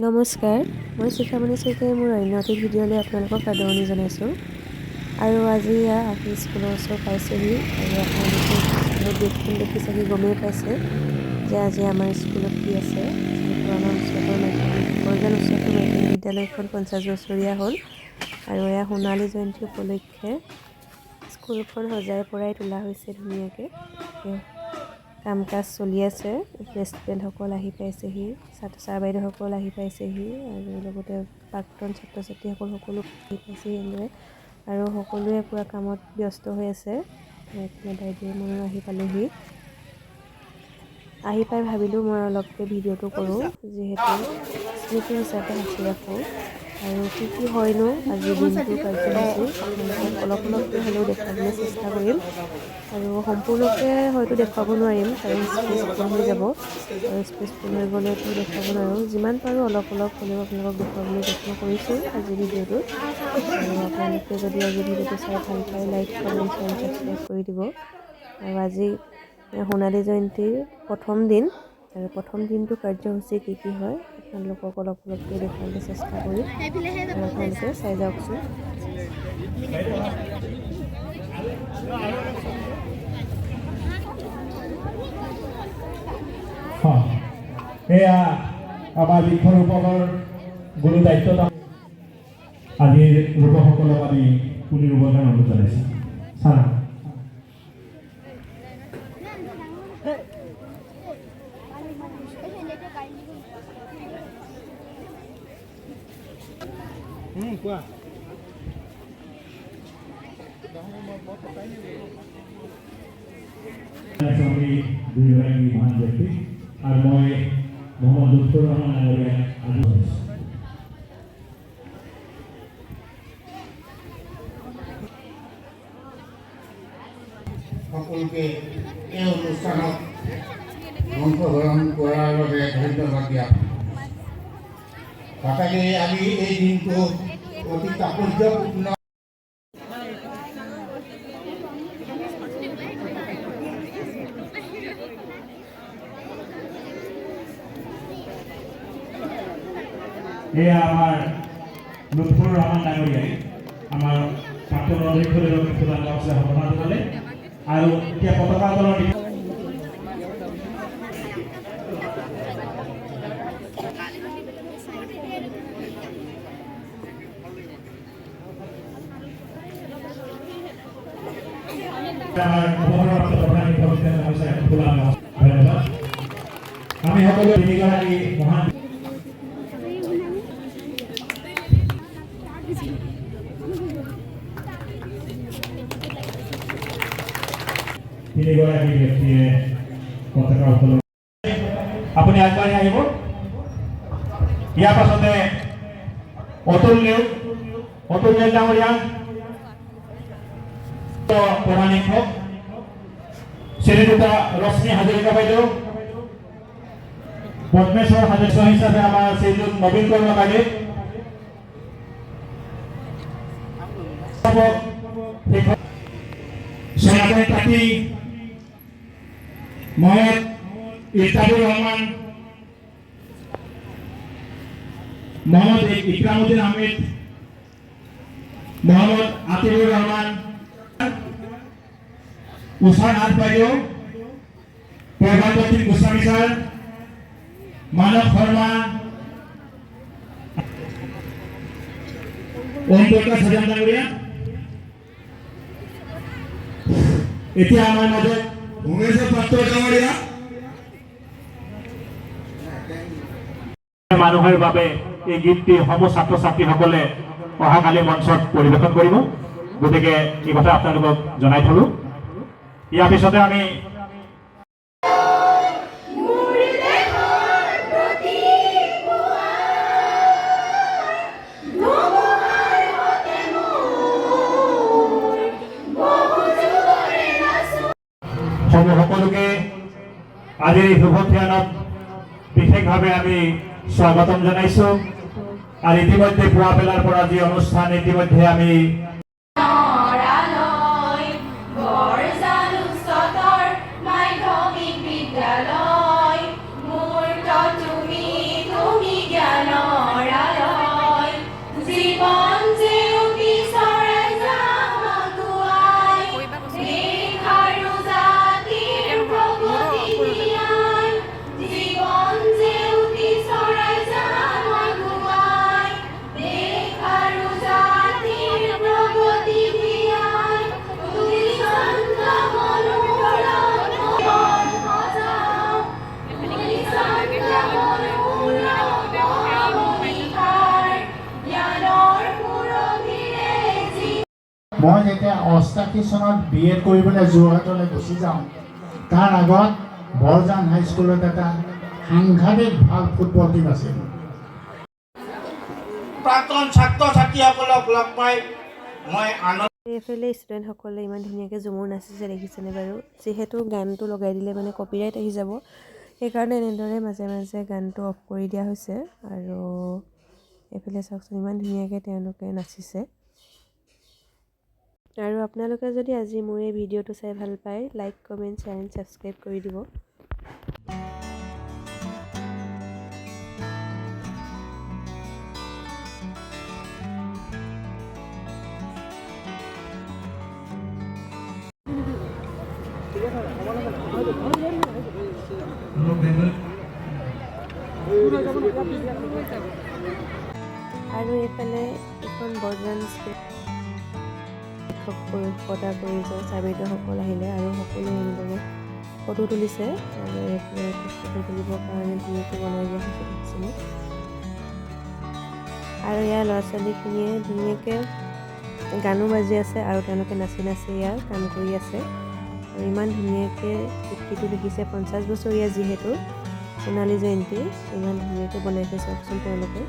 নমস্কাৰ, মই শিখামণি শইকীয়াই মোৰ অন্য এটি ভিডিঅ'লৈ আপোনালোকক আদৰণি জনাইছোঁ। আৰু আজি আহি স্কুলৰ ওচৰ পাইছেহি আৰু আপোনালোকে গেটখন দেখি চাগে গমেই পাইছে যে আজি আমাৰ স্কুলত কি আছে। যিহেতু আমাৰ উচ্চতৰ মাধ্যমিক বিদ্যালয়খন 50 বছৰীয়া হ'ল আৰু এয়া সোণালী জয়ন্তী উপলক্ষে স্কুলখন সজাই পৰাই তোলা হৈছে ধুনীয়াকৈ। কাম কাজ চলি আছে, ষ্টুডেণ্টসকল আহি পাইছেহি, ছাৰ বাইদেউসকল আহি পাইছেহি আৰু লগতে প্ৰাক্তন ছাত্ৰ ছাত্ৰীসকল সকলো আহি পাইছেহি এনেদৰে আৰু সকলোৱে পুৰা কামত ব্যস্ত হৈ আছে। বাইদেউ ময়ো আহি পালোহি। আহি পাই ভাবিলোঁ মই অলপকৈ ভিডিঅ'টো কৰোঁ, যিহেতু স্মৃতি হিচাপে সাঁচি ৰাখোঁ। আৰু কি হয়নো আজিৰ দিনটোৰ কাৰ্যসূচী আপোনালোকক অলপকৈ হ'লেও দেখাবলৈ চেষ্টা কৰিম। আৰু সম্পূৰ্ণকৈ হয়তো দেখুৱাব নোৱাৰিম, কাৰণ স্পেচ ফুল হৈ যাব আৰু স্পেচ ফুল হৈ গ'লেতো দেখাব নোৱাৰোঁ। যিমান পাৰোঁ অলপ হ'লেও আপোনালোকক দেখুৱাবলৈ যত্ন কৰিছোঁ আজিৰ ভিডিঅ'টোত। আৰু আপোনালোকে যদি আজি ভিডিঅ'টো চাই ভাল পায়, লাইক কমেণ্ট শ্বেয়াৰ ছাবস্ক্ৰাইব কৰি দিব। আৰু আজি সোণালী জয়ন্তীৰ প্ৰথম দিন আৰু প্ৰথম দিনটো কাৰ্যসূচী কি হয় আপোনালোকক অলপকৈ দেখুৱাবলৈ চেষ্টা কৰিম আৰু আপোনালোকে চাই যাওকচোন। এয়া আমাৰ বৃক্ষৰোপণৰ গুৰু দায়িত্বত আজিৰ ৰোপকসকলক আমি পুলি ৰুবৰ কাৰণে অনুৰোধ জনাইছোঁ। কোৱা দুইগৰাকী মহান ব্যক্তি আৰু মই মহম্মদ লুৎফুৰ ৰহমান ডাঙৰীয়া আজি সকলোকে এই অনুষ্ঠানত অংশগ্ৰহণ কৰাৰ বাবে ধন্যবাদ জ্ঞাপন। সঁচাকে আজি এই দিনটো অতি তাৎপৰ্যপূৰ্ণ। এয়া আমাৰ লুৎফুৰ ৰহমান ডাঙৰীয়াই আমাৰ প্ৰাক্তন অধ্যক্ষলৈ প্ৰদান কৰা সন্মান জনালে আৰু এতিয়া পতাকা উত্তোলনৰ ধন্যবাদ। আমি সকলো তিনিগৰাকী মহান তিনিগৰাকী ব্যক্তিয়ে পতাকা উত্তোলন। আপুনি আগবাঢ়ি আহিব। ইয়াৰ পাছতে অতুল নেওগ ডাঙৰীয়া, প্ৰধান শিক্ষক শ্ৰীযুতা ৰশ্মি হাজৰিকা বাইদেউ, পদ্মেশ্বৰ সদস্য হিচাপে আমাৰ শ্ৰীযুত নবীন কৰ্মকাৰী, সনাতন তাঁতী মহম্মদ ইফতাবুর রহমান, মোহাম্মদ ইকরামউদ্দিন আহমেদ, মোহাম্মদ আতিবুর রহমান, উষা নাথ বাইদেউ, প্রভাতী গোস্বামী স্যার, মানব শর্মা, ওম প্রকাশ হাজার ডাঙৰীয়া। এতিয়া আমাৰ মাজত ভূমেশ্বৰ পাত্ৰ ডাঙৰীয়া। মানুহৰ বাবে এই গীতটি সমূহ ছাত্ৰ ছাত্ৰীসকলে অহাকালি মঞ্চত পৰিৱেশন কৰিব, গতিকে এই কথা আপোনালোকক জনাই থলো। ইয়াৰ পিছতে আমি সকলোকে আজিৰ এই শুভ ধ্যানত বিশেষভাৱে আমি স্বাগতম জনাইছোঁ। আৰু ইতিমধ্যে পুৱা বেলাৰ পৰা যি অনুষ্ঠান ইতিমধ্যে আমি বিদ্যালয় মূৰ্ত তুমি জ্ঞান মই যেতিয়া 88 চনত BA কৰিবলৈ যোৰহাটলৈ গুচি যাওঁ তাৰ আগত বৰজান হাইস্কুলত এটা সাংঘাতিক ভাল ফুটবল টিম আছিল। প্ৰাক্তন ছাত্ৰ ছাত্ৰীসকলক লগ পাই মই আনন্দ। এইফালে ষ্টুডেণ্টসকলে ইমান ধুনীয়াকৈ ঝুমুৰ নাচিছে দেখিছেনে বাৰু। যিহেতু গানটো লগাই দিলে মানে কপিৰাইট আহি যাব, সেইকাৰণে এনেদৰে মাজে মাজে গানটো অফ কৰি দিয়া হৈছে। আৰু এইফালে চাওকচোন ইমান ধুনীয়াকৈ তেওঁলোকে নাচিছে। আৰু আপোনালোকে যদি আজি মোৰ এই ভিডিঅ'টো চাই ভাল পায়, like comment share and subscribe কৰি দিব। আৰু এইফালে এখন বৰজান শিক্ষক পদা পৰিচয় ছাৰ-বাইদেউসকল আহিলে আৰু সকলোৱে এনেদৰে ফটো তুলিছে। আৰু এইফালে ফটো তুলিবৰ কাৰণে ধুনীয়াকৈ বনাই দিয়া হৈছে দেখিছেনে। আৰু ইয়াৰ ল'ৰা ছোৱালীখিনিয়ে ধুনীয়াকৈ গানো বাজি আছে আৰু তেওঁলোকে নাচি নাচি ইয়াৰ কাম কৰি আছে। আৰু ইমান ধুনীয়াকৈ কীৰ্তিটো দেখিছে, 50 বছৰীয়া যিহেতু সোণালী জয়ন্তী, ইমান ধুনীয়াকৈ বনাইছে চাওকচোন তেওঁলোকে।